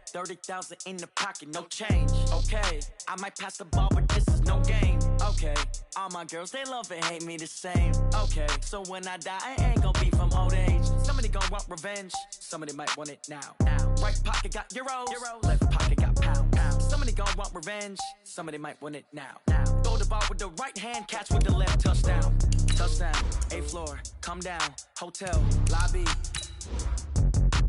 30,000 in the pocket, no change. Okay, I might pass the ball, but this is no game. Okay, all my girls, they love and hate me the same. Okay, so when I die, I ain't gonna be from old age. Somebody gon' want revenge, somebody might want it now. Right pocket got euros, left pocket got pounds. Somebody gon' want revenge, somebody might want it now. Throw the ball with the right hand, catch with the left, touchdown. Touchdown, 8th floor, come down, hotel, lobby.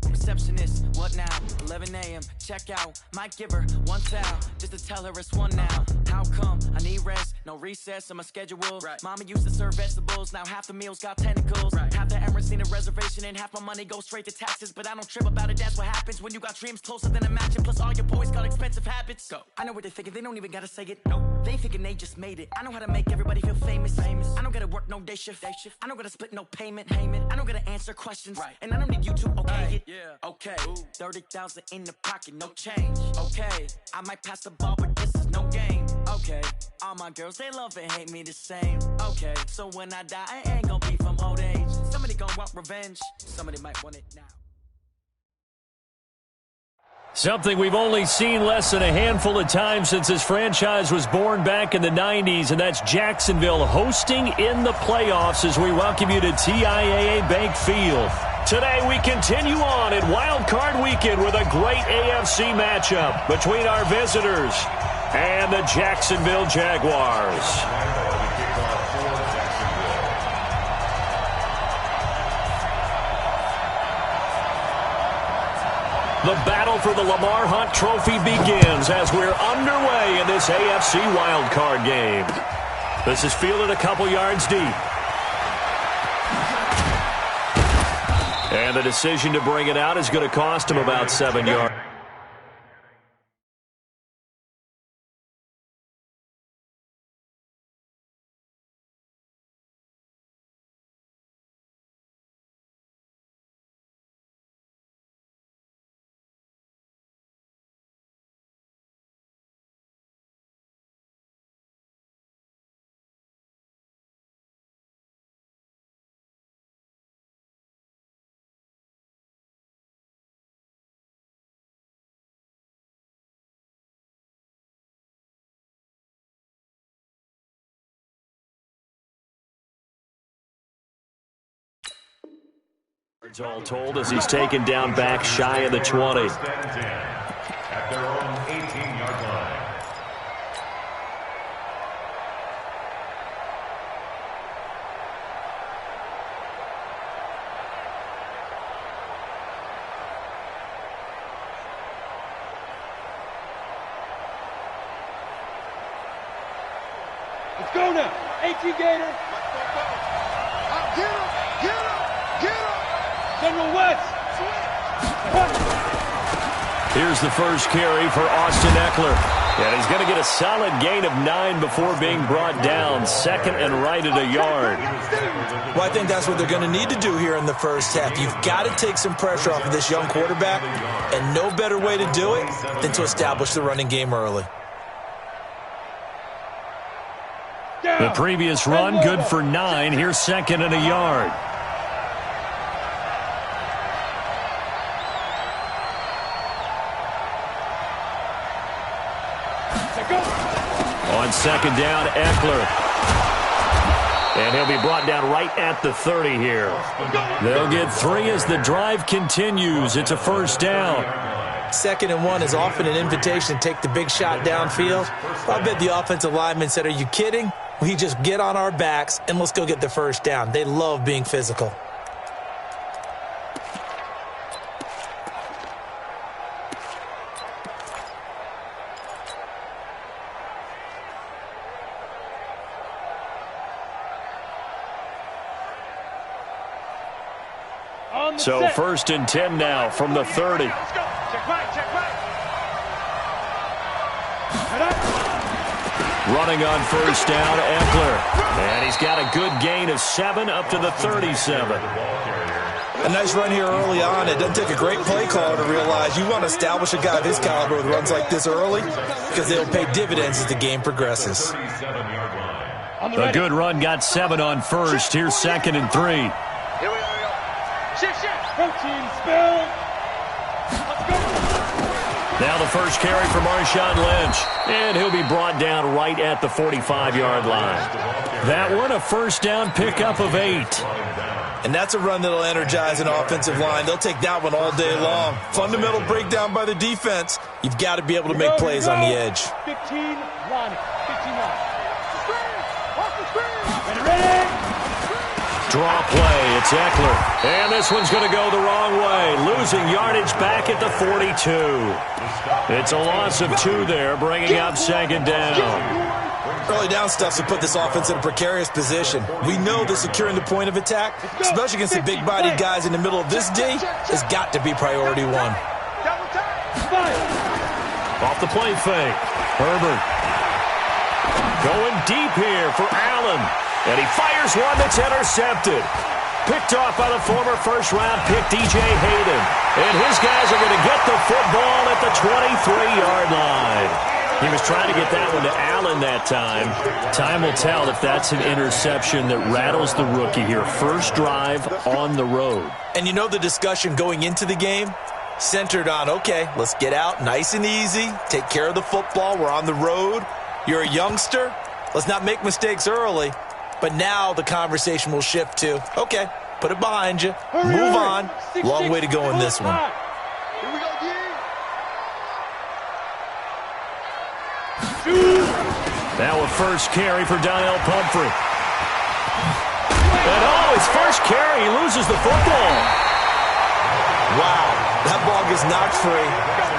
Receptionist, what now? 11 a.m. check out. Might give her one foul just to tell her it's one now. How come? I need rest, no recess in my schedule. Right. Mama used to serve vegetables, now half the meals got tentacles. Right. Half the Emirates seen a reservation and half my money goes straight to taxes. But I don't trip about it, that's what happens when you got dreams closer than a match. And plus all your boys got expensive habits. Go. I know what they're thinking, they don't even gotta say it. Nope. They thinking they just made it. I know how to make everybody feel famous. I don't gotta work no day shift. I don't gotta split no payment. I don't gotta answer questions. Right. And I don't need you to okay it. Yeah. Okay, 30,000 in the pocket, no change. Okay, I might pass the ball, but this is no game. Okay, all my girls, they love and hate me the same. Okay, so when I die, I ain't gonna be from old age. Somebody gon' want revenge, somebody might want it now. Something we've only seen less than a handful of times since this franchise was born back in the 90s, and that's Jacksonville hosting in the playoffs as we welcome you to TIAA Bank Field. Today we continue on in Wild Card Weekend with a great AFC matchup between our visitors and the Jacksonville Jaguars. The battle for the Lamar Hunt Trophy begins as we're underway in this AFC Wild Card game. This is fielded a couple yards deep. And the decision to bring it out is going to cost him about 7 yards. All told as he's taken down back shy of the 20. At their own 18-yard line. Let's go now. 18 Gator. Get him. Get him. Get him. General West. Here's the first carry for Austin Eckler. And he's going to get a solid gain of 9 before being brought down. Second and right at a yard. Well, I think that's what they're going to need to do here in the first half. You've got to take some pressure off of this young quarterback, and no better way to do it than to establish the running game early. The previous run, good for 9. Here's second and a yard. On second down, Eckler. And he'll be brought down right at the 30 here. They'll get 3 as the drive continues. It's a first down. 2nd and 1 is often an invitation to take the big shot downfield. I bet the offensive lineman said, are you kidding? We just get on our backs and let's go get the first down. They love being physical. So first and 10 now from the 30. Check right, check right. Running on first down, Eckler. And he's got a good gain of 7 up to the 37. A nice run here early on. It doesn't take a great play caller to realize you want to establish a guy of his caliber with runs like this early because they'll pay dividends as the game progresses. A good run got 7 on first. Here's second and 3. Here we are. Shift. Protein spill. Let's go. Now the first carry for Marshawn Lynch, and he'll be brought down right at the 45-yard line. That one, a first down pickup of 8. And that's a run that'll energize an offensive line. They'll take that one all day long. Fundamental breakdown by the defense. You've got to be able to make plays on the edge. 15 line. 15 line. Off the screen. Ready. Draw play, it's Eckler. And this one's going to go the wrong way. Losing yardage back at the 42. It's a loss of 2 there, bringing up second down. Early down stuff to put this offense in a precarious position. We know that securing the point of attack, especially against the big-bodied guys in the middle of this D, has got to be priority 1. Off the play fake. Herbert. Going deep here for Allen. And he fires one that's intercepted. Picked off by the former first-round pick, DJ Hayden. And his guys are going to get the football at the 23-yard line. He was trying to get that one to Allen that time. Time will tell if that's an interception that rattles the rookie here. First drive on the road. And you know the discussion going into the game? Centered on, okay, let's get out nice and easy. Take care of the football. We're on the road. You're a youngster. Let's not make mistakes early. But now the conversation will shift to, okay, put it behind you. Move on. Long way to go in this one. Here we go, D. Now a first carry for Donnell Pumphrey. And his first carry, he loses the football. Wow, that ball gets knocked free,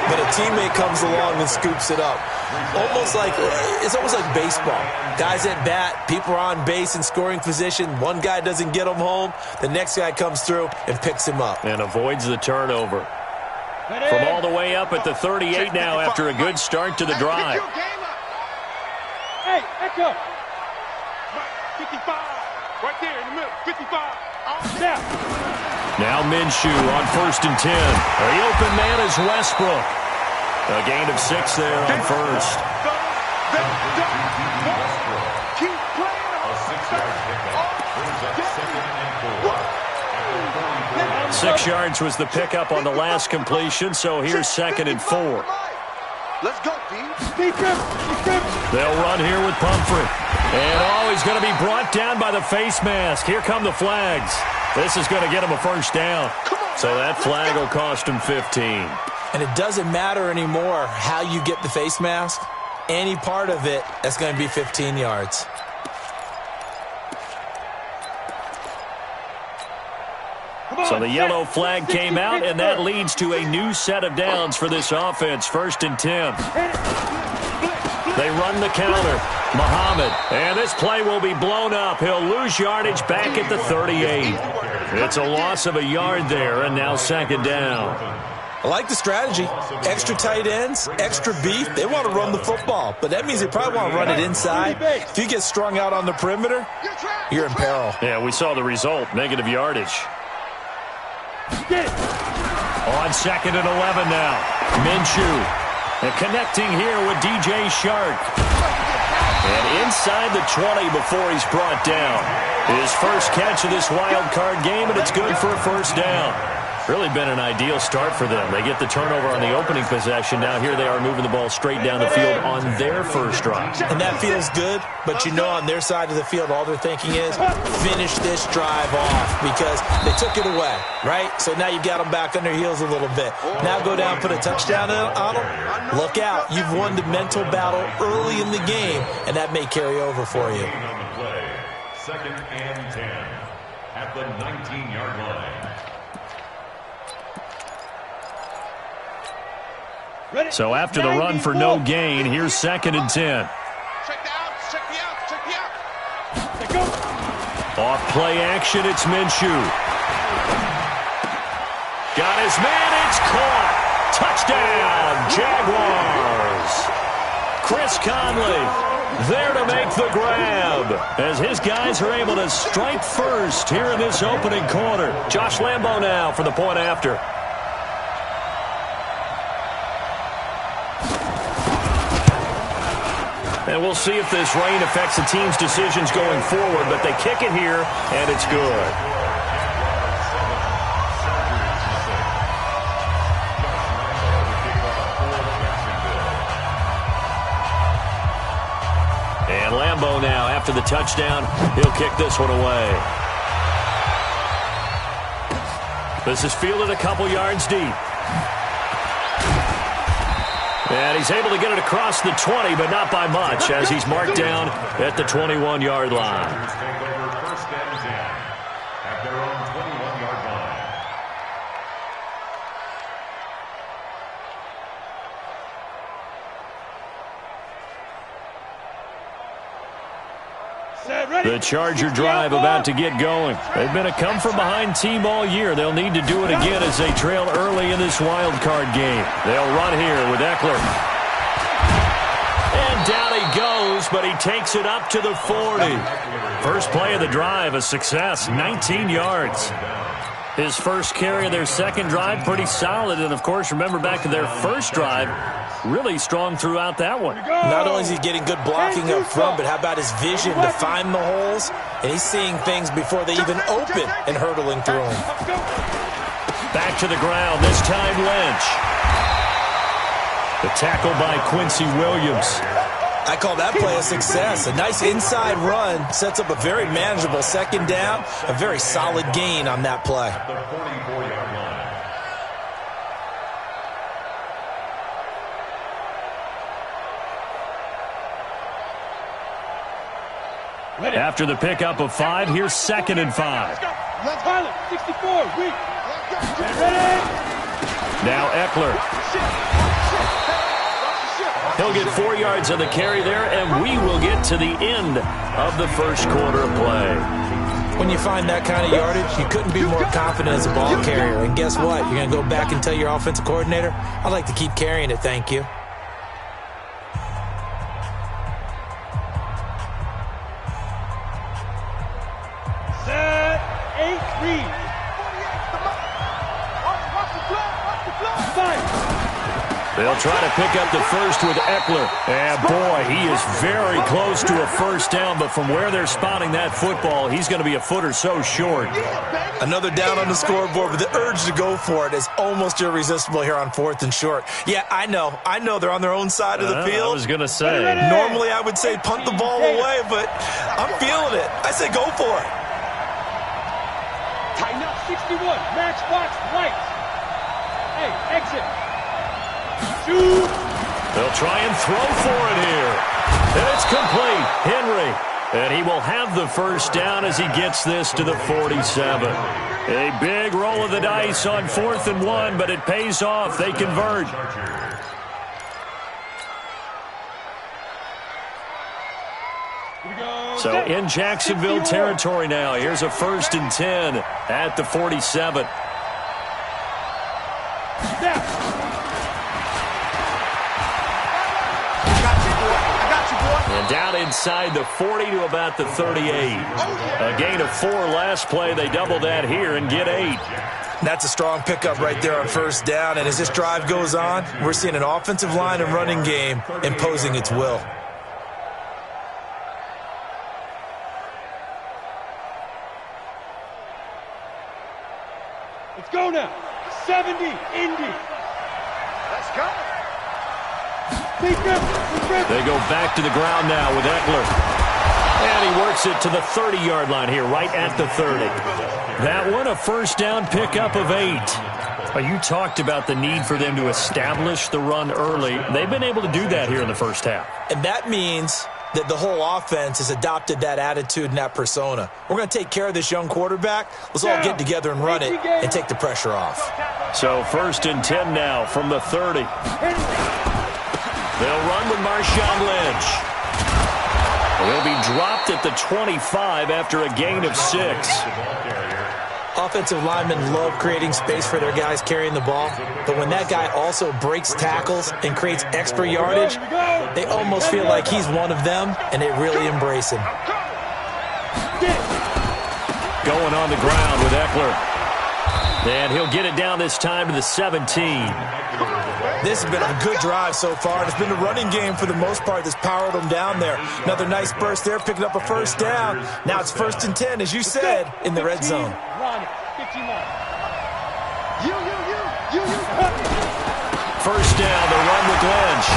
but a teammate comes along and scoops it up. It's almost like baseball. Guys at bat, people are on base in scoring position. One guy doesn't get him home. The next guy comes through and picks him up. And avoids the turnover. From all the way up at the 38 now after a good start to the drive. Hey, Echo. 55. Right there in the middle. 55. Now Minshew on 1st and 10. The open man is Westbrook. A gain of 6 there on first. Keep playing. A 6-yard pickup brings up 2nd and 4. 6 yards was the pickup on the last completion, so here's 2nd and 4. Let's go, D. They'll run here with Pumphrey. And, he's going to be brought down by the face mask. Here come the flags. This is going to get him a first down. So that flag will cost him 15. And it doesn't matter anymore how you get the face mask. Any part of it, that's going to be 15 yards. So the yellow flag came out, and that leads to a new set of downs for this offense. 1st and 10. They run the counter. Muhammad. And this play will be blown up. He'll lose yardage back at the 38. It's a loss of a yard there, and now 2nd down. I like the strategy. Extra tight ends, extra beef. They want to run the football, but that means they probably want to run it inside. If you get strung out on the perimeter, you're in peril. Yeah, we saw the result. Negative yardage. On 2nd and 11 now. Minshew. And connecting here with DJ Shark. And inside the 20 before he's brought down. His first catch of this wild card game, and it's good for a first down. Really been an ideal start for them. They get the turnover on the opening possession. Now here they are moving the ball straight down the field on their first drive. And that feels good, but you know on their side of the field, all they're thinking is finish this drive off because they took it away, right? So now you got them back on their heels a little bit. Now go down, put a touchdown on them. Look out. You've won the mental battle early in the game, and that may carry over for you. 2nd and 10 at the 19-yard line. So after the run for no gain, here's 2nd and 10. Check the out. Check the out. Check the out. Let's go. Off play action, it's Minshew. Got his man, it's caught. Touchdown, Jaguars. Chris Conley there to make the grab as his guys are able to strike first here in this opening quarter. Josh Lambo now for the point after. And we'll see if this rain affects the team's decisions going forward, but they kick it here, and it's good. after the touchdown. He'll kick this one away. This is fielded a couple yards deep. And he's able to get it across the 20, but not by much, as he's marked down at the 21-yard line. Take over first and 10 at their own 21-yard line. The Charger drive about to get going. They've been a come-from-behind team all year. They'll need to do it again as they trail early in this wild card game. They'll run here with Eckler. And down he goes, but he takes it up to the 40. First play of the drive, a success, 19 yards. His first carry of their second drive, pretty solid. And, of course, remember back to their first drive, really strong throughout that one. Not only is he getting good blocking up front, but how about his vision to find the holes? And he's seeing things before they even open and hurdling through them. Back to the ground, this time Lynch. The tackle by Quincy Williams. I call that play a success. A nice inside run sets up a very manageable second down. A very solid gain on that play. The 44-yard line. After the pickup of 5, here's 2nd and 5. Tyler, 64, weak. Ready? Now Eckler. He'll get 4 yards on the carry there, and we will get to the end of the first quarter of play. When you find that kind of yardage, you couldn't be more confident as a ball carrier. And guess what? You're going to go back and tell your offensive coordinator, I'd like to keep carrying it, thank you. Set, 8, read. They'll try to pick up the first with Eckler. And, boy, he is very close to a first down, but from where they're spotting that football, he's going to be a foot or so short. Another down on the scoreboard, but the urge to go for it is almost irresistible here on 4th and short. Yeah, I know they're on their own side of the field. I was going to say. Normally I would say punt the ball away, but I'm feeling it. I say go for it. Tighten up, 61, match box, right. Hey, exit. They'll try and throw for it here. And it's complete. Henry. And he will have the first down as he gets this to the 47. A big roll of the dice on 4th and 1, but it pays off. They convert. So in Jacksonville territory now. Here's a 1st and 10 at the 47. And down inside the 40 to about the 38. A gain of 4 last play. They double that here and get 8. That's a strong pickup right there on first down. And as this drive goes on, we're seeing an offensive line and running game imposing its will. Let's go now. 70, Indy. Let's go. They go back to the ground now with Eckler. And he works it to the 30-yard line here, right at the 30. That one, a first down pickup of 8. Well, you talked about the need for them to establish the run early. They've been able to do that here in the first half. And that means that the whole offense has adopted that attitude and that persona. We're going to take care of this young quarterback. Let's all get together and run it and take the pressure off. So 1st and 10 now from the 30. They'll run with Marshawn Lynch. He'll be dropped at the 25 after a gain of 6. Offensive linemen love creating space for their guys carrying the ball, but when that guy also breaks tackles and creates extra yardage, they almost feel like he's one of them, and they really embrace him. Going on the ground with Eckler. And he'll get it down this time to the 17. This has been a good drive so far. It's been the running game for the most part that's powered them down there. Another nice burst there, picking up a first down. Now it's 1st and 10, as you said, in the red zone. First down, the run with Lynch.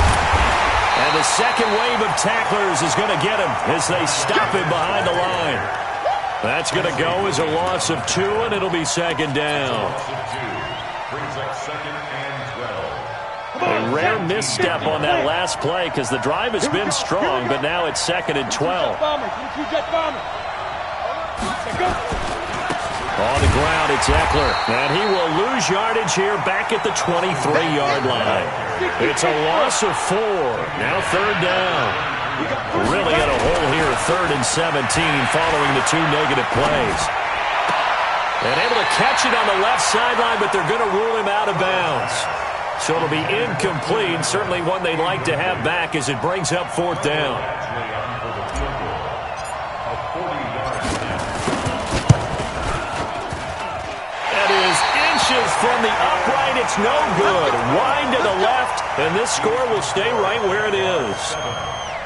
And And the second wave of tacklers is going to get him as they stop him behind the line. That's going to go as a loss of 2, and it'll be second down. A rare misstep on that last play because the drive has been strong, but now it's second and 12. On the ground, it's Eckler, and he will lose yardage here back at the 23-yard line. It's a loss of 4. Now third down. Really in a hole here, 3rd and 17 following the 2 negative plays. And able to catch it on the left sideline, but they're going to rule him out of bounds. So it'll be incomplete, certainly one they'd like to have back as it brings up 4th down. That is inches from the upright. It's no good. Wind to the left, and this score will stay right where it is.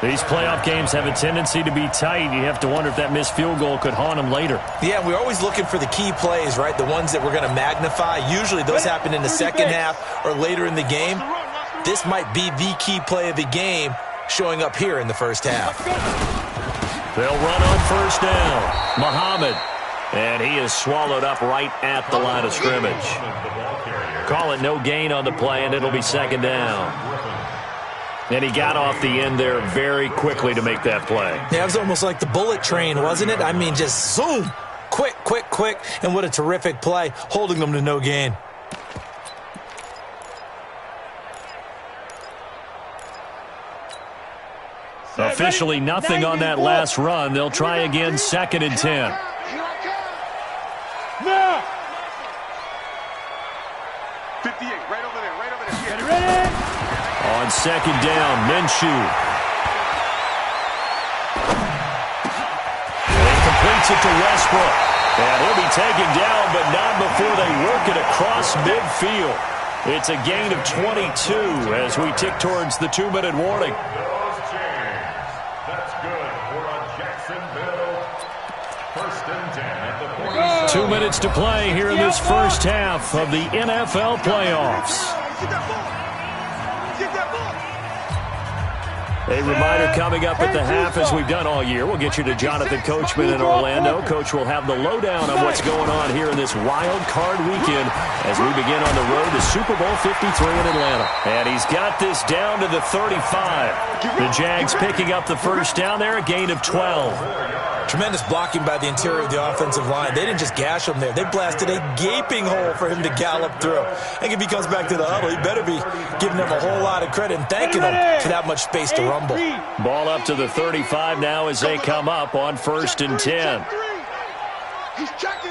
These playoff games have a tendency to be tight. You have to wonder if that missed field goal could haunt them later. Yeah, we're always looking for the key plays, right? The ones that we're going to magnify. Usually those happen in the second half or later in the game. This might be the key play of the game showing up here in the first half. They'll run on first down. Muhammad. And he is swallowed up right at the line of scrimmage. Call it no gain on the play, and it'll be second down. And he got off the end there very quickly to make that play. Yeah, it was almost like the bullet train, wasn't it? I mean, just zoom. Quick, quick, quick. And what a terrific play, holding them to no gain. Officially nothing on that last run. They'll try again, 2nd and 10. Now. 58, right over there, right over there. Get ready. On second down, Minshew. And he completes it to Westbrook. And he'll be taken down, but not before they work it across midfield. It's a gain of 22 as we tick towards the 2-minute warning. That's good for a Jacksonville 1st and 10 at the 2 minutes to play here in this first half of the NFL playoffs. A reminder coming up at the half, as we've done all year. We'll get you to Jonathan Coachman in Orlando. Coach will have the lowdown on what's going on here in this wild card weekend as we begin on the road to Super Bowl 53 in Atlanta. And he's got this down to the 35. The Jags picking up the first down there, a gain of 12. Tremendous blocking by the interior of the offensive line. They didn't just gash him there. They blasted a gaping hole for him to gallop through. I think if he comes back to the huddle, he better be giving them a whole lot of credit and thanking them for that much space to rumble. Ball up to the 35 now as they come up on 1st and 10. He's checking.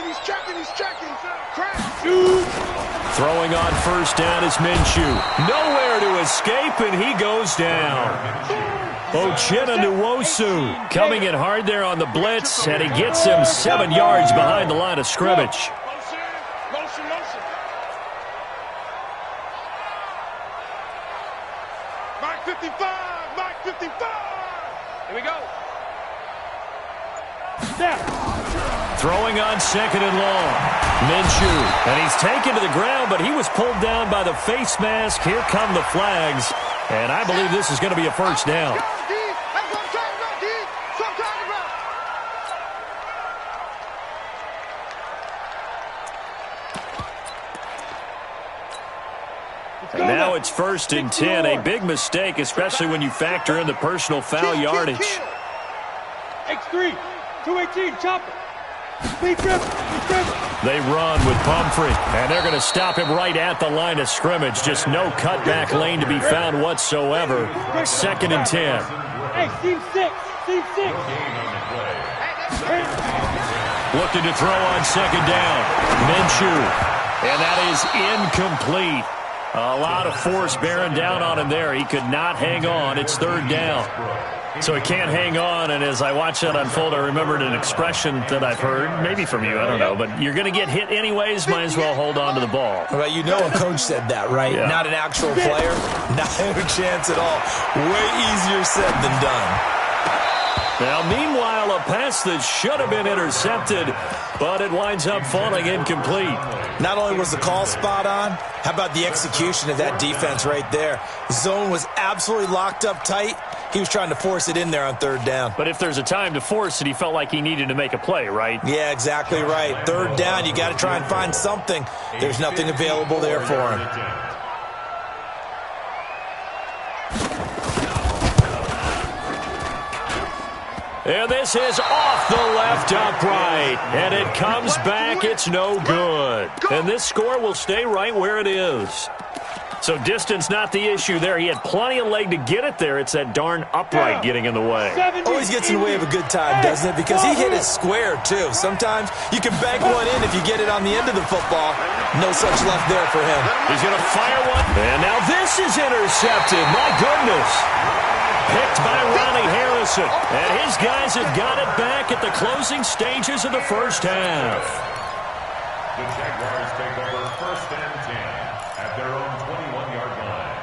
Throwing on first down is Minshew. Nowhere to escape, and he goes down. Uchenna Nwosu coming in hard there on the blitz, and he gets him 7 yards behind the line of scrimmage. Motion. Mike 55. Here we go. Snap. Throwing on 2nd and long. Minshew, and he's taken to the ground, but he was pulled down by the face mask. Here come the flags, and I believe this is going to be a first down. And now it's 1st and 10. A big mistake, especially when you factor in the personal foul yardage. X3, 218, chopper. Speed trip. They run with Pumphrey, and they're going to stop him right at the line of scrimmage. Just no cutback lane to be found whatsoever. 2nd and 10. Hey, team 6. Looking to throw on 2nd down. Minshew, and that is incomplete. A lot of force bearing down on him there. He could not hang on. It's 3rd down. So he can't hang on, and as I watched that unfold, I remembered an expression that I've heard, maybe from you, I don't know, but you're going to get hit anyways, might as well hold on to the ball. Well, you know a coach said that, right? Yeah. Not an actual player. Not a chance at all. Way easier said than done. Now, meanwhile, a pass that should have been intercepted, but it winds up falling incomplete. Not only was the call spot on, how about the execution of that defense right there? Zone was absolutely locked up tight. He was trying to force it in there on third down. But if there's a time to force it, he felt like he needed to make a play, right? Yeah, exactly right. Third down, you got to try and find something. There's nothing available there for him. And this is off the left upright. And it comes back. It's no good. And this score will stay right where it is. So distance not the issue there. He had plenty of leg to get it there. It's that darn upright getting in the way. Always gets in the way of a good time, doesn't it? Because he hit it square, too. Sometimes you can bank one in if you get it on the end of the football. No such left there for him. He's going to fire one. And now this is intercepted. My goodness. Picked by Ronnie Harrison. And his guys have got it back at the closing stages of the first half. The Jaguars take over 1st and 10 at their own 21-yard line.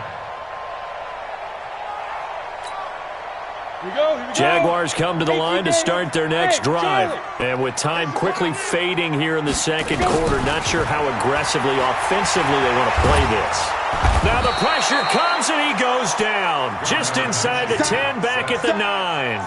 Here we go. Jaguars come to the line to start their next drive. And with time quickly fading here in the second quarter, not sure how aggressively, offensively they want to play this. Now the pressure comes and he goes down. Just inside the 10, back at the 9.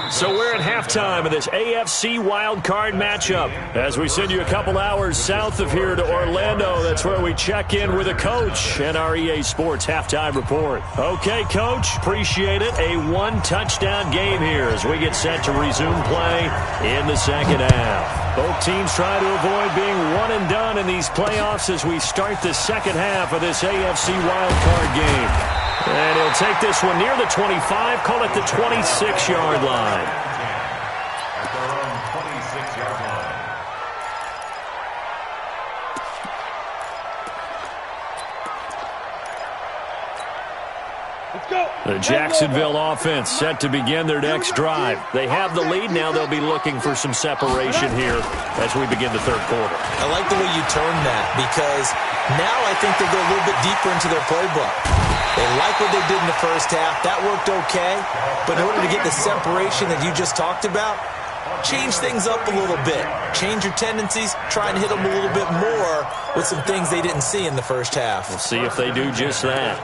So we're at halftime of this AFC wildcard matchup. As we send you a couple hours south of here to Orlando, that's where we check in with a coach and our EA Sports halftime report. Okay, Coach, appreciate it. A one-touchdown game here as we get set to resume play in the second half. Both teams try to avoid being one and done in these playoffs as we start the second half of this AFC wildcard game. And he'll take this one near the 25, call it the 26-yard line. At their own 26-yard line. Let's go. The Jacksonville offense set to begin their next drive. They have the lead. Now they'll be looking for some separation here as we begin the third quarter. I like the way you turned that because now I think they go a little bit deeper into their playbook. They like what they did in the first half. That worked okay. But in order to get the separation that you just talked about, change things up a little bit. Change your tendencies. Try and hit them a little bit more with some things they didn't see in the first half. We'll see if they do just that.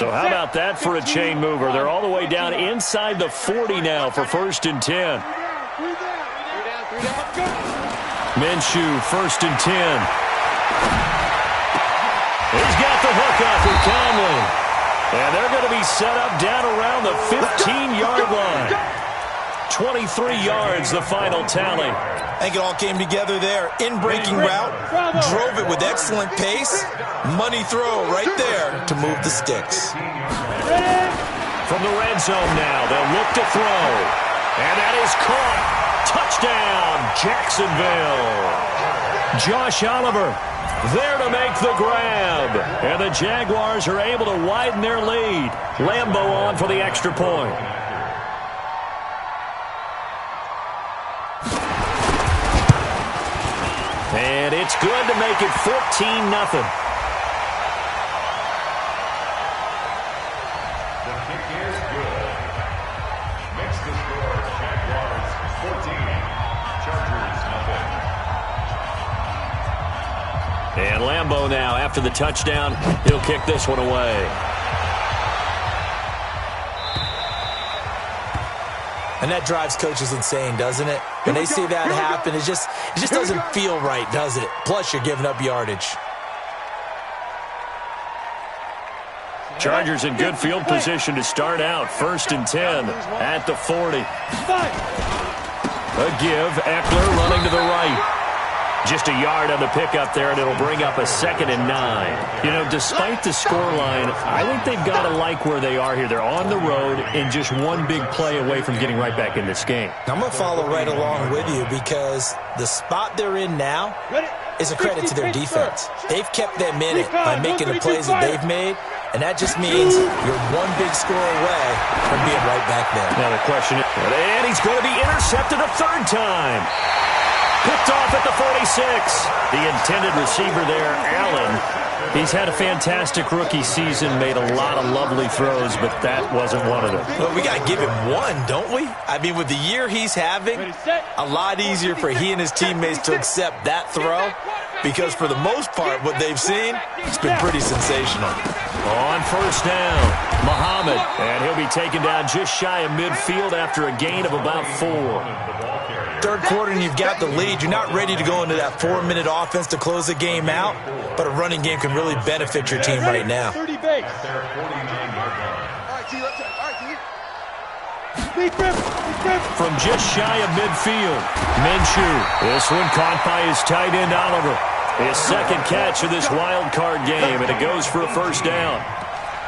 So how about that for a chain mover? They're all the way down inside the 40 now for 1st and 10. Minshew, 1st and 10. He's got the hook up with Conley. And they're going to be set up down around the 15-yard line. 23 yards, the final tally. I think it all came together there. In-breaking route, drove it with excellent pace. Money throw right there to move the sticks. From the red zone now, they'll look to throw. And that is caught. Touchdown, Jacksonville. Josh Oliver there to make the grab. And the Jaguars are able to widen their lead. Lambeau on for the extra point. And it's good to make it 14-0. And Lambeau now, after the touchdown, he'll kick this one away. And that drives coaches insane, doesn't it? When they see that happen, it just doesn't feel right, does it? Plus, you're giving up yardage. Chargers in good field position to start out. 1st and 10 at the 40. A give. Eckler running to the right. Just a yard on the pickup there, and it'll bring up a 2nd and 9. You know, despite the scoreline, I think they've got to like where they are here. They're on the road and just one big play away from getting right back in this game. I'm going to follow right along with you because the spot they're in now is a credit to their defense. They've kept them in it by making the plays that they've made, and that just means you're one big score away from being right back there. Now the question is, and he's going to be intercepted a 3rd time. Picked off at the 46. The intended receiver there, Allen. He's had a fantastic rookie season, made a lot of lovely throws, but that wasn't one of them. Well, we got to give him one, don't we? I mean, with the year he's having, a lot easier for he and his teammates to accept that throw because for the most part, what they've seen, it's been pretty sensational. On first down, Muhammad, and he'll be taken down just shy of midfield after a gain of about 4. Third quarter and you've got the lead. You're not ready to go into that 4-minute offense to close the game out, but a running game can really benefit your team right now. From just shy of midfield, Minshew. This one caught by his tight end, Oliver. His second catch of this wild card game, and it goes for a first down.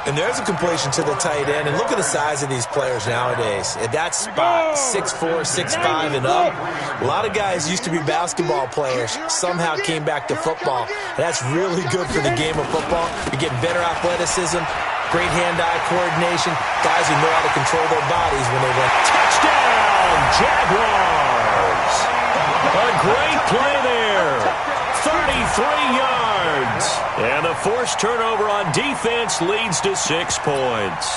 And there's a completion to the tight end. And look at the size of these players nowadays. At that spot, 6'4", 6'5", and up. A lot of guys used to be basketball players. Somehow came back to football. And that's really good for the game of football. You're getting better athleticism, great hand-eye coordination. Guys who know how to control their bodies when they run. Touchdown, Jaguars! A great play there. 33 yards. And the forced turnover on defense leads to 6 points.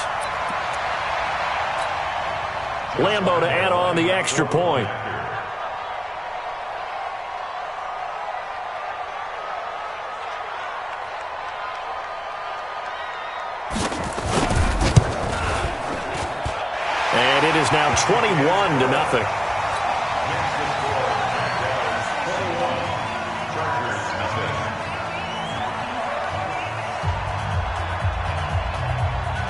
Lambo to add on the extra point. And it is now 21-0.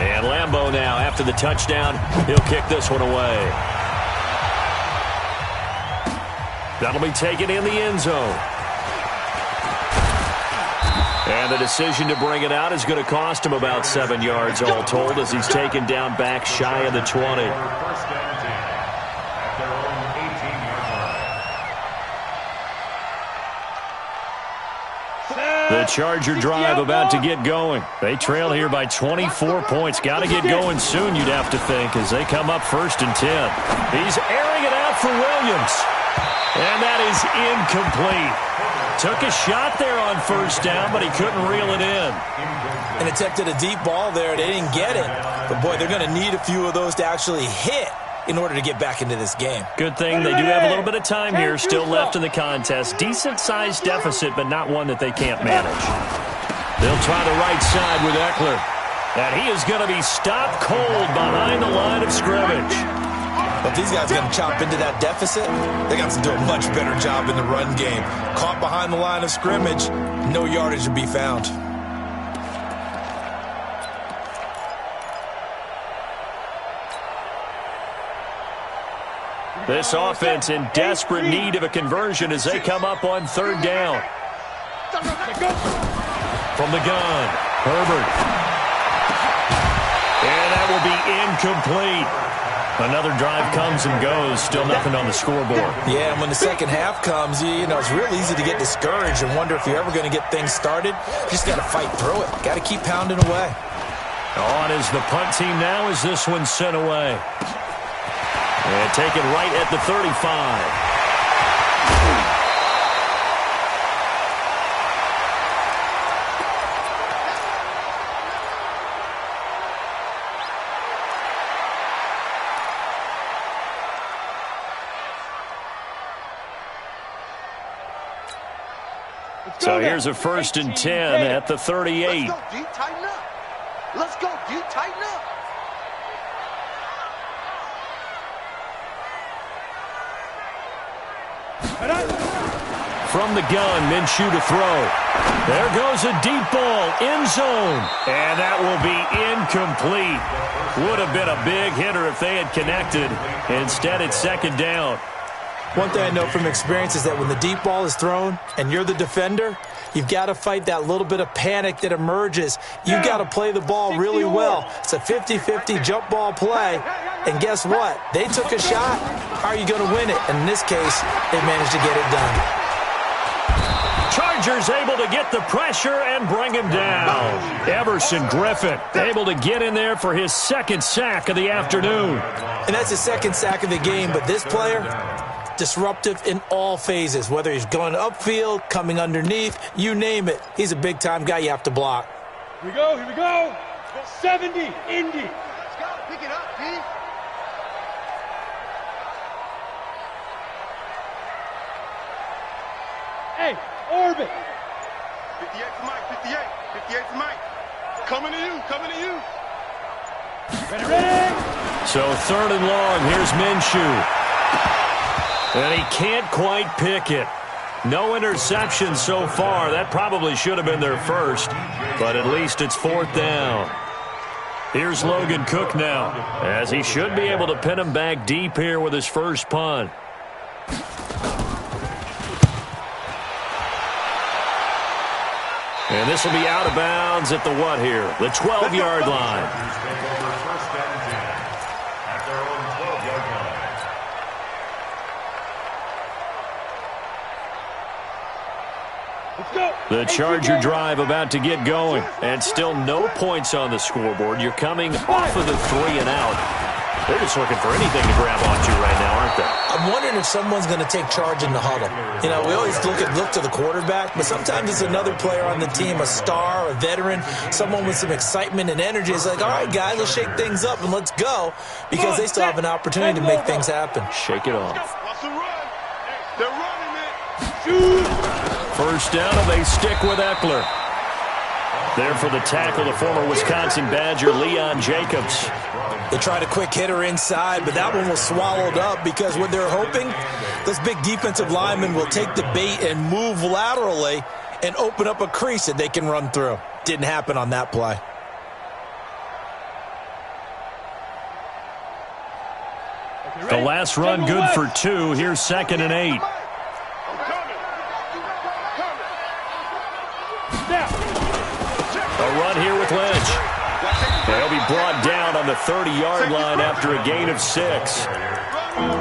And Lambo now, after the touchdown, he'll kick this one away. That'll be taken in the end zone. And the decision to bring it out is going to cost him about 7 yards all told as he's taken down back shy of the 20. The Charger drive about to get going. They trail here by 24 points. Got to get going soon, you'd have to think, as they come up 1st and 10. He's airing it out for Williams. And that is incomplete. Took a shot there on first down, but he couldn't reel it in. And attempted a deep ball there. They didn't get it. But, boy, they're going to need a few of those to actually hit in order to get back into this game. Good thing they do have a little bit of time here still left in the contest. Decent-sized deficit, but not one that they can't manage. They'll try the right side with Eckler. And he is going to be stopped cold behind the line of scrimmage. But these guys are going to chop into that deficit. They got to do a much better job in the run game. Caught behind the line of scrimmage, no yardage to be found. This offense in desperate need of a conversion as they come up on 3rd down. From the gun, Herbert. And that will be incomplete. Another drive comes and goes. Still nothing on the scoreboard. Yeah, and when the second half comes, you know, it's real easy to get discouraged and wonder if you're ever going to get things started. You just got to fight through it. Got to keep pounding away. On is the punt team now as this one's sent away. And taken right at the 35. So here's a 1st and 10 at the 38. Let's go, D. Tighten up. Let's go, D. Tighten up. From the gun, Minshew to throw. There goes a deep ball, end zone. And that will be incomplete. Would have been a big hitter if they had connected. Instead, it's 2nd down. One thing I know from experience is that when the deep ball is thrown and you're the defender, you've got to fight that little bit of panic that emerges. You've got to play the ball really well. It's a 50-50 jump ball play. And guess what? They took a shot. How are you going to win it? And in this case, they managed to get it done. Chargers able to get the pressure and bring him down. Everson Griffin able to get in there for his 2nd sack of the afternoon. And that's his 2nd sack of the game, but this player disruptive in all phases, whether he's going upfield, coming underneath, you name it. He's a big-time guy you have to block. Here we go, here we go. 70, Indy. Let's go, pick it up, D. Hey, orbit. 58 for Mike, 58. 58 for Mike. Coming to you, coming to you. Ready, ready. So 3rd and long, here's Minshew. And he can't quite pick it. No interception so far. That probably should have been their first, but at least it's 4th down. Here's Logan Cook now, as he should be able to pin him back deep here with his first punt. And this will be out of bounds at the what here? The 12-yard line. The Charger drive about to get going, and still no points on the scoreboard. You're coming off of the 3 and out. They're just looking for anything to grab onto right now, aren't they? I'm wondering if someone's going to take charge in the huddle. You know, we always look to the quarterback, but sometimes it's another player on the team, a star, a veteran, someone with some excitement and energy. It's like, all right, guys, let's shake things up and let's go, because they still have an opportunity to make things happen. Shake it off. They're running it. First down, and they stick with Eckler. There for the tackle, the former Wisconsin Badger, Leon Jacobs. They tried a quick hitter inside, but that one was swallowed up because what they're hoping, this big defensive lineman will take the bait and move laterally and open up a crease that they can run through. Didn't happen on that play. The last run good for 2. Here's 2nd and 8. A run here with Lynch. They'll be brought down on the 30-yard line after a gain of 6.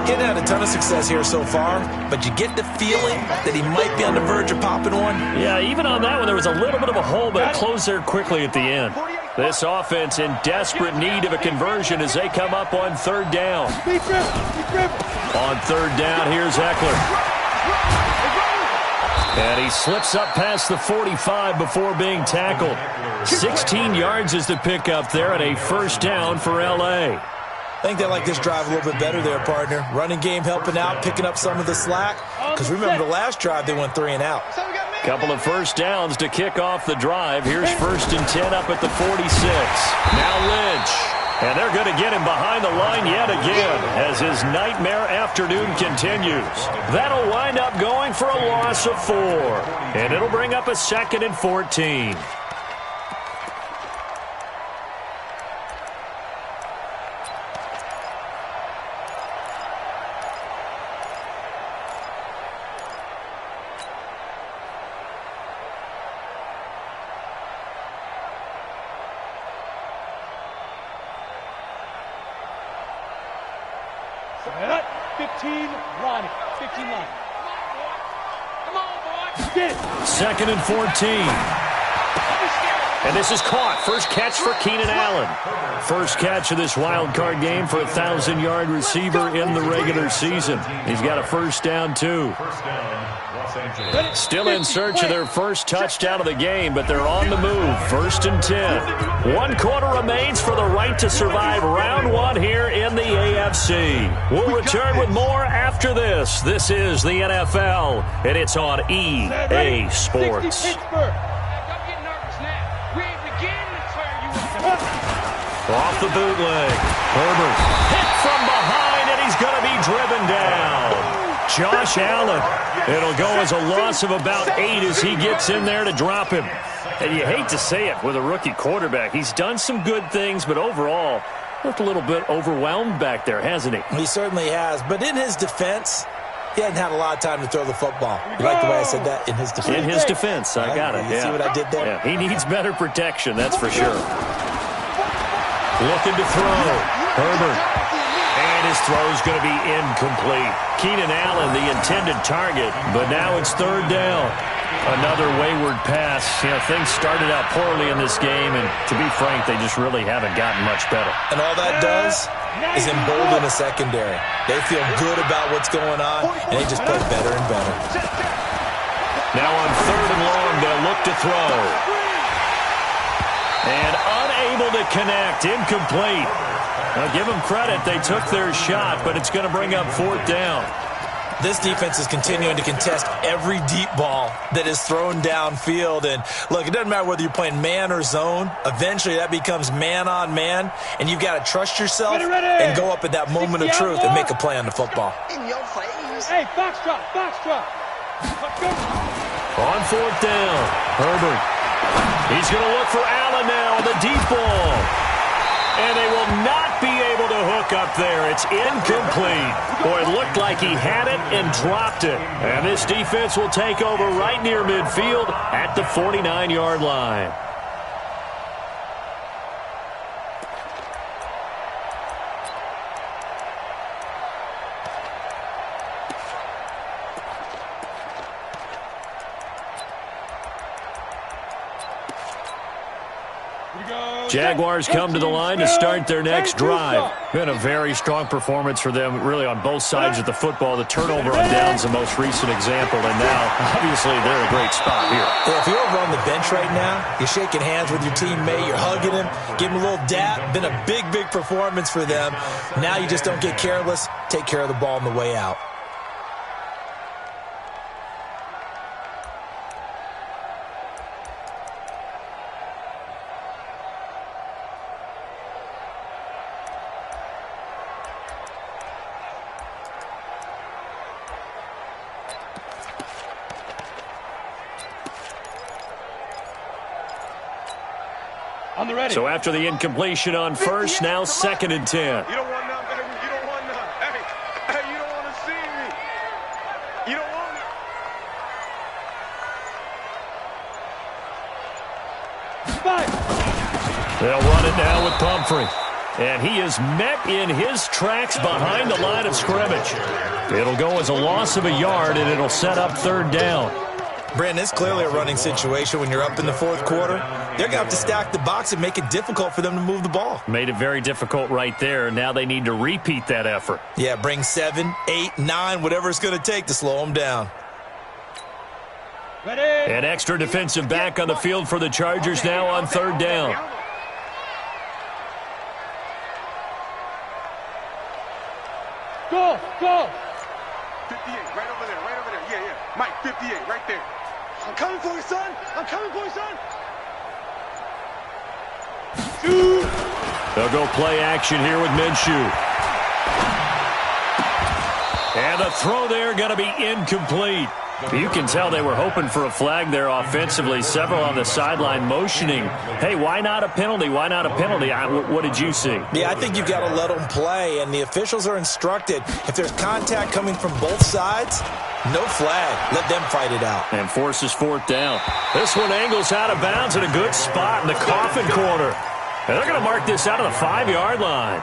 Getting had a ton of success here so far, but you get the feeling that he might be on the verge of popping one. Yeah, even on that one, there was a little bit of a hole, but it closed there quickly at the end. This offense in desperate need of a conversion as they come up on 3rd down. On 3rd down, here's Eckler. And he slips up past the 45 before being tackled. 16 yards is the pickup there at a first down for L.A. I think they like this drive a little bit better there, partner. Running game helping out, picking up some of the slack. Because remember, the last drive they went 3 and out. Couple of first downs to kick off the drive. Here's 1st and 10 up at the 46. Now Lynch. And they're going to get him behind the line yet again as his nightmare afternoon continues. That'll wind up going for a loss of 4. And it'll bring up a 2nd and 14. Second and 14. And this is caught. First catch for Keenan Allen. First catch of this wild card game for a 1,000-yard receiver in the regular season. He's got a first down, too. Still in search of their first touchdown of the game, but they're on the move. 1st and 10. 1 quarter remains for the right to survive round 1 here in the AFC. We'll return with more after this. This is the NFL, and it's on EA Sports. Off the bootleg. Herbert hit from behind, and he's going to be driven down. Josh Allen. It'll go as a loss of about 8 as he gets in there to drop him. And you hate to say it with a rookie quarterback. He's done some good things, but overall, looked a little bit overwhelmed back there, hasn't he? He certainly has. But in his defense, he hasn't had a lot of time to throw the football. You like the way I said that? In his defense. In his defense. I got it. You see what I did there? Yeah, he needs better protection, that's for sure. Looking to throw. Herbert. And his throw's going to be incomplete. Keenan Allen, the intended target, but now it's 3rd down. Another wayward pass. You know, things started out poorly in this game, and to be frank, they just really haven't gotten much better. And all that does is embolden the secondary. They feel good about what's going on, and they just play better and better. Now on 3rd and long, they'll look to throw. And unable to connect, incomplete. Now give them credit, they took their shot, but it's going to bring up 4th down. This defense is continuing to contest every deep ball that is thrown downfield. And, look, it doesn't matter whether you're playing man or zone. Eventually, that becomes man-on-man, and you've got to trust yourself and go up at that moment of truth and make a play on the football. In your face. Hey, foxtrot, foxtrot. On 4th down, Herbert. He's going to look for Allen now on the deep ball. And they will not be able to hook up there. It's incomplete. Boy, it looked like he had it and dropped it. And this defense will take over right near midfield at the 49-yard line. Jaguars come to the line to start their next drive. Been a very strong performance for them, really, on both sides of the football. The turnover on downs the most recent example, and now, obviously, they're in a great spot here. Yeah, if you're over on the bench right now, you're shaking hands with your teammate, you're hugging him, give him a little dap. Been a big, big performance for them. Now you just don't get careless. Take care of the ball on the way out. So after the incompletion on 1st, now 2nd and 10. You don't want none, baby. You don't want none. Hey, you don't want to see me. You don't want it. They'll run it now with Pumphrey. And he is met in his tracks behind the line of scrimmage. It'll go as a loss of a yard, and it'll set up 3rd down. Brandon, it's clearly a running situation when you're up in the 4th quarter. They're going to have to stack the box and make it difficult for them to move the ball. Made it very difficult right there. Now they need to repeat that effort. Yeah, bring 7, 8, 9, whatever it's going to take to slow them down. Ready. An extra defensive back on the field for the Chargers now on 3rd down. Go, go. 58, right over there, right over there. Yeah, yeah. Mike, 58, right there. I'm coming for you, son. I'm coming for you, son. They'll go play action here with Minshew. And the throw there going to be incomplete. You can tell they were hoping for a flag there offensively. Several on the sideline motioning, hey, why not a penalty? Why not a penalty? What did you see? Yeah, I think you've got to let them play, and the officials are instructed. If there's contact coming from both sides, no flag. Let them fight it out. And forces 4th down. This one angles out of bounds at a good spot in the coffin corner. And they're going to mark this out of the 5-yard line.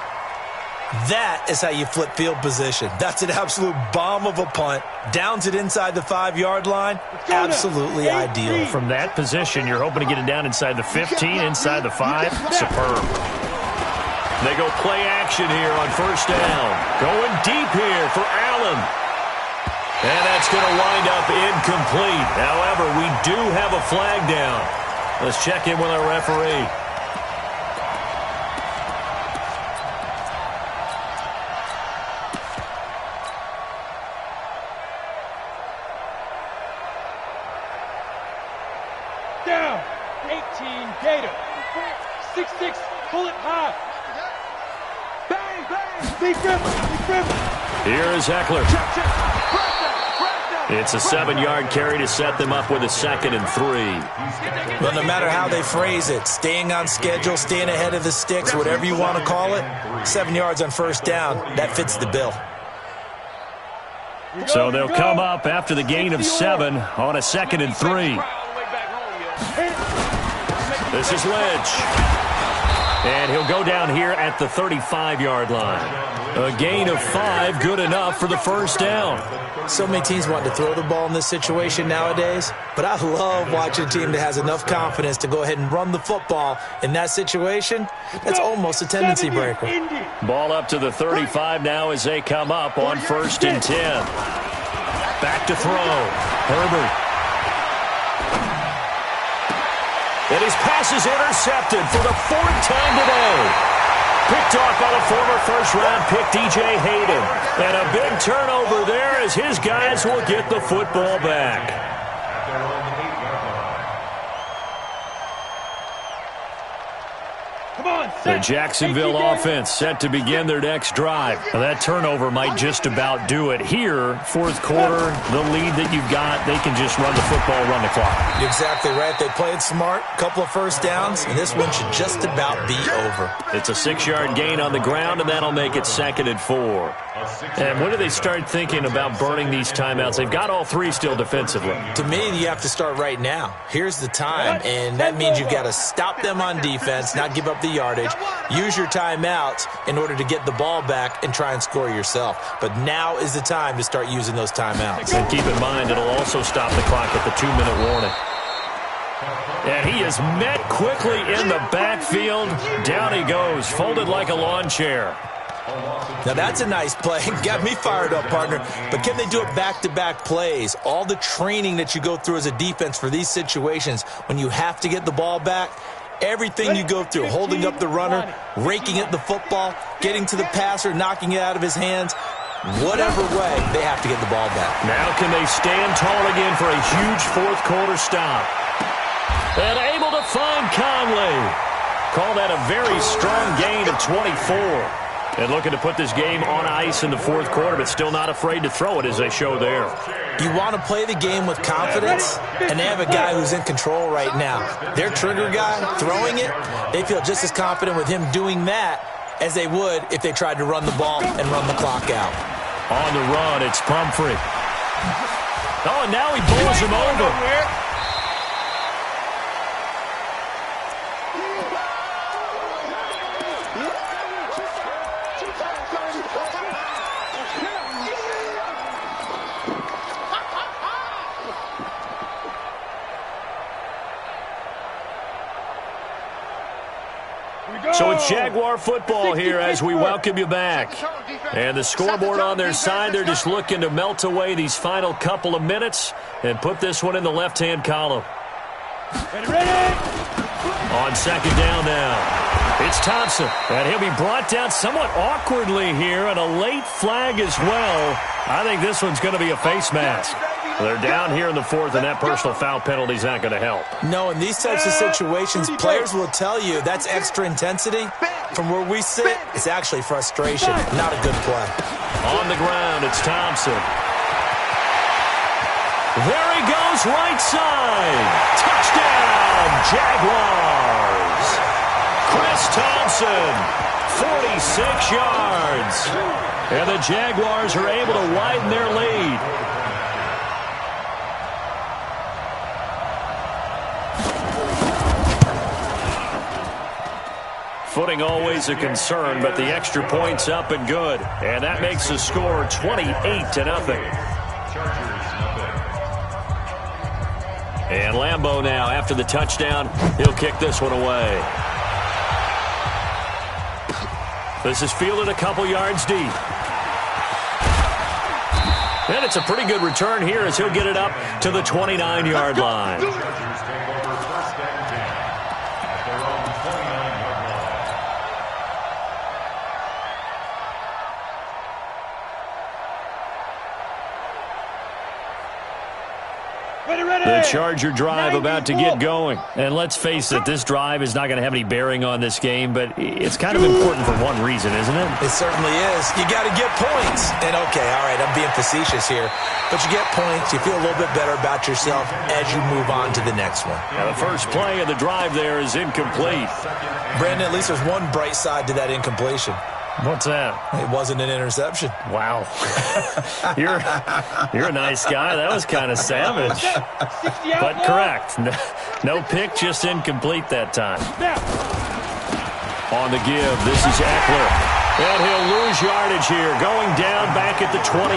That is how you flip field position. That's an absolute bomb of a punt. Downs it inside the 5-yard line. Absolutely ideal. From that position, you're hoping to get it down inside the 15, inside the 5. Superb. They go play action here on 1st down. Going deep here for Allen. And that's going to wind up incomplete. However, we do have a flag down. Let's check in with our referee. Down. 18 Gator. 6-6. Pull it high. Bang, bang. Big grip. Here is Heckler. It's a 7-yard carry to set them up with a 2nd and 3. Well, no matter how they phrase it, staying on schedule, staying ahead of the sticks, whatever you want to call it, 7 yards on 1st down, that fits the bill. So they'll come up after the gain of 7 on a 2nd and 3. This is Lynch. And he'll go down here at the 35-yard line. A gain of 5, good enough for the first down. So many teams want to throw the ball in this situation nowadays, but I love watching a team that has enough confidence to go ahead and run the football in that situation. That's almost a tendency breaker. Ball up to the 35 now as they come up on 1st and 10. Back to throw. Herbert. And his pass is intercepted for the 4th time today. Picked off by the former first-round pick, D.J. Hayden. And a big turnover there as his guys will get the football back. The Jacksonville offense set to begin their next drive. Now, that turnover might just about do it. Here, 4th quarter, the lead that you've got, they can just run the football, run the clock. You're exactly right. They played smart, couple of first downs, and this one should just about be over. It's a 6-yard gain on the ground, and that'll make it 2nd and 4. And when do they start thinking about burning these timeouts? They've got all 3 still defensively. To me, you have to start right now. Here's the time, and that means you've got to stop them on defense, not give up the yardage. Use your timeouts in order to get the ball back and try and score yourself. But now is the time to start using those timeouts. And keep in mind, it'll also stop the clock at the 2-minute warning. And he is met quickly in the backfield. Down he goes, folded like a lawn chair. Now, that's a nice play. Got me fired up, partner. But can they do it back-to-back plays? All the training that you go through as a defense for these situations, when you have to get the ball back, everything you go through, holding up the runner, raking at the football, getting to the passer, knocking it out of his hands, whatever way, they have to get the ball back. Now can they stand tall again for a huge 4th quarter stop? And able to find Conley. Call that a very strong gain of 24. And looking to put this game on ice in the 4th quarter, but still not afraid to throw it as they show there. You want to play the game with confidence, and they have a guy who's in control right now. Their trigger guy, throwing it, they feel just as confident with him doing that as they would if they tried to run the ball and run the clock out. On the run, it's Pumphrey. Oh, and now he bowls him over. So it's Jaguar football here as we welcome you back. And the scoreboard on their side, they're just looking to melt away these final couple of minutes and put this one in the left-hand column. On 2nd down now, it's Thompson. And he'll be brought down somewhat awkwardly here, and a late flag as well. I think this one's going to be a face mask. They're down here in the 4th, and that personal foul penalty is not going to help. No, in these types of situations, players will tell you that's extra intensity. From where we sit, it's actually frustration, not a good play. On the ground, it's Thompson. There he goes, right side. Touchdown, Jaguars. Chris Thompson, 46 yards. And the Jaguars are able to widen their lead. Footing always a concern, but the extra point's up and good. And that makes the score 28-0. And Lambeau now, after the touchdown, he'll kick this one away. This is fielded a couple yards deep. And it's a pretty good return here as he'll get it up to the 29-yard line. The Charger drive about to get going. And let's face it, this drive is not going to have any bearing on this game, but it's kind of important for one reason, isn't it? It certainly is. You got to get points. And, okay, all right, I'm being facetious here. But you get points, you feel a little bit better about yourself as you move on to the next one. Now, the first play of the drive there is incomplete. Brandon, at least there's one bright side to that incompletion. What's that? It wasn't an interception. Wow. You're a nice guy. That was kind of savage. But correct. No pick, just incomplete that time. On the give, this is Eckler. And he'll lose yardage here, going down back at the 28.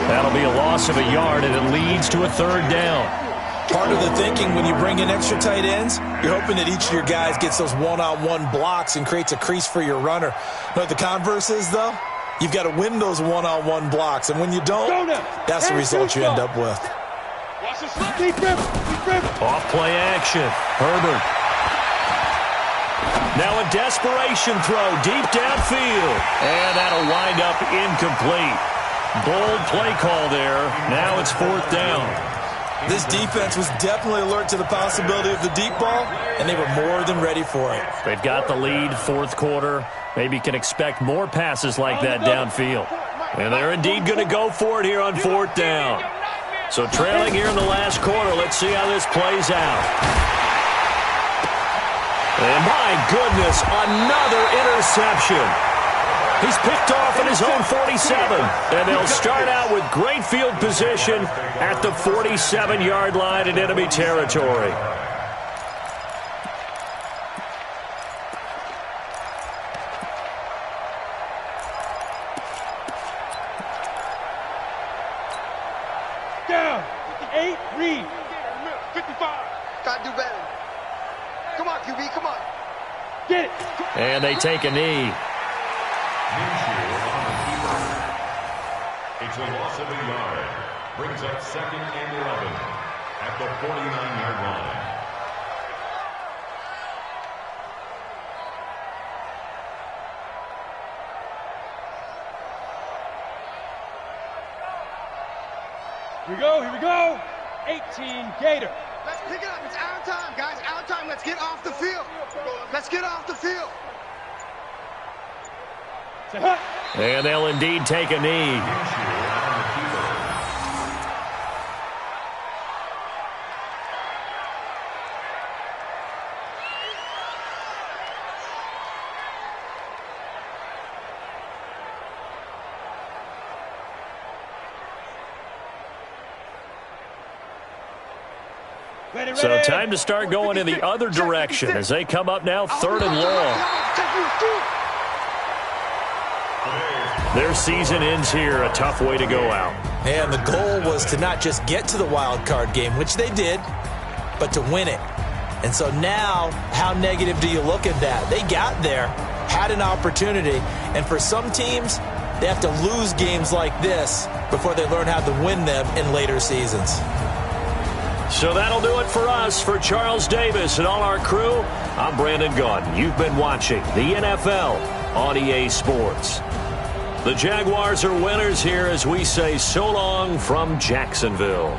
That'll be a loss of a yard, and it leads to a 3rd down. Part of the thinking when you bring in extra tight ends, you're hoping that each of your guys gets those one-on-one blocks and creates a crease for your runner. You know what the converse is, though? You've got to win those one-on-one blocks, and when you don't, that's the result you end up with. Off play action. Herbert. Now a desperation throw deep downfield. And that'll wind up incomplete. Bold play call there. Now it's 4th down. This defense was definitely alert to the possibility of the deep ball, and they were more than ready for it. They've got the lead, 4th quarter. Maybe can expect more passes like that downfield. And they're indeed going to go for it here on 4th down. So trailing here in the last quarter, let's see how this plays out. And my goodness, another interception. He's picked off at his own 47. And they'll start out with great field position at the 47-yard line in enemy territory. Down. 8, read. 55. Gotta do better. Come on, QB, come on. Get it. And they take a knee. It's a loss of a yard. Brings up 2nd and 11 at the 49-yard line. Here we go. 18, Gator. Let's pick it up. It's our time, guys. Our time. Let's get off the field. Let's get off the field. And they'll indeed take a knee. So time to start going in the other direction as they come up now 3rd and long. Their season ends here, a tough way to go out. And the goal was to not just get to the wild card game, which they did, but to win it. And so now, how negative do you look at that? They got there, had an opportunity, and for some teams, they have to lose games like this before they learn how to win them in later seasons. So that'll do it for us. For Charles Davis and all our crew, I'm Brandon Gaudin. You've been watching the NFL on EA Sports. The Jaguars are winners here as we say so long from Jacksonville.